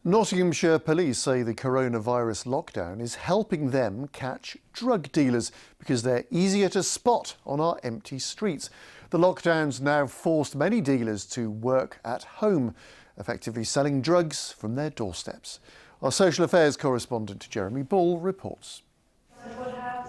Nottinghamshire Police say the coronavirus lockdown is helping them catch drug dealers because they're easier to spot on our empty streets. The lockdown's now forced many dealers to work at home, effectively selling drugs from their doorsteps. Our social affairs correspondent Jeremy Bull reports.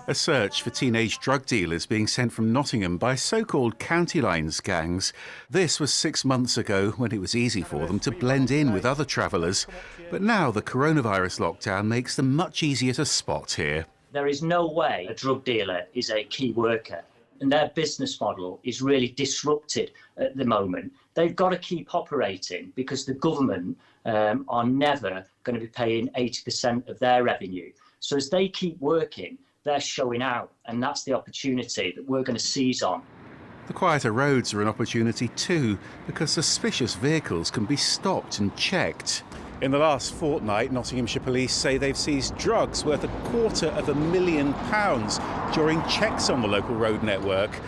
A search for teenage drug dealers being sent from Nottingham by so-called county lines gangs. This was 6 months ago, when it was easy for them to blend in with other travellers. But now the coronavirus lockdown makes them much easier to spot here. There is no way a drug dealer is a key worker, and their business model is really disrupted at the moment. They've got to keep operating because the government are never going to be paying 80% of their revenue. So as they keep working, they're showing out, and that's the opportunity that we're going to seize on. The quieter roads are an opportunity too, because suspicious vehicles can be stopped and checked. In the last fortnight, Nottinghamshire Police say they've seized drugs worth £250,000 during checks on the local road network.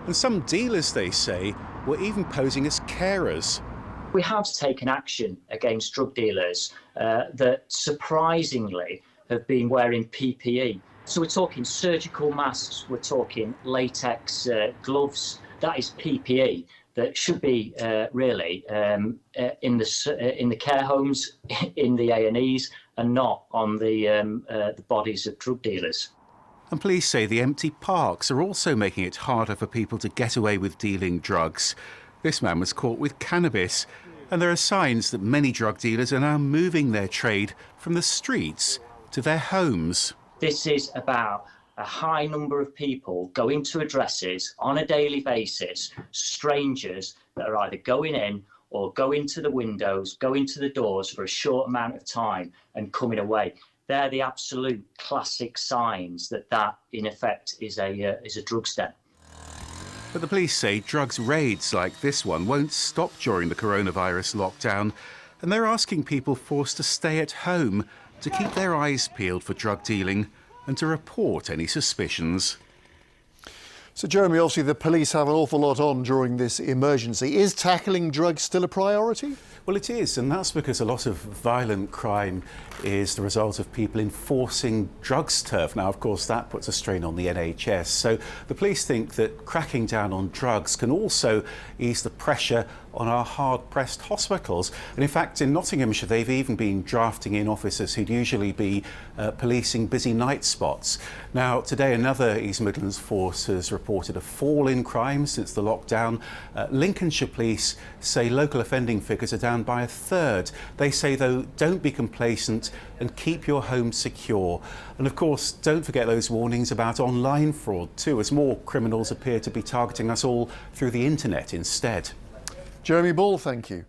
And some dealers, they say, were even posing as carers. We have taken action against drug dealers that surprisingly have been wearing PPE. So we're talking surgical masks, we're talking latex gloves. That is PPE that should be really in the care homes, in the A&Es, and not on the bodies of drug dealers. And police say the empty parks are also making it harder for people to get away with dealing drugs. This man was caught with cannabis, and there are signs that many drug dealers are now moving their trade from the streets to their homes. This is about a high number of people going to addresses on a daily basis, strangers that are either going in or going to the windows, going to the doors for a short amount of time and coming away. They're the absolute classic signs that in effect is a drug den. But the police say drugs raids like this one won't stop during the coronavirus lockdown, and they're asking people forced to stay at home to keep their eyes peeled for drug dealing and to report any suspicions. So, Jeremy, obviously the police have an awful lot on during this emergency. Is tackling drugs still a priority? Well, it is, and that's because a lot of violent crime is the result of people enforcing drugs turf. Now, of course, that puts a strain on the NHS. So the police think that cracking down on drugs can also ease the pressure on our hard-pressed hospitals. And in fact, in Nottinghamshire, they've even been drafting in officers who'd usually be policing busy night spots. Now, today, another East Midlands force has reported a fall in crime since the lockdown. Lincolnshire Police say local offending figures are down by a third. They say, though, don't be complacent and keep your home secure. And of course, don't forget those warnings about online fraud too, as more criminals appear to be targeting us all through the internet instead. Jeremy Bull, thank you.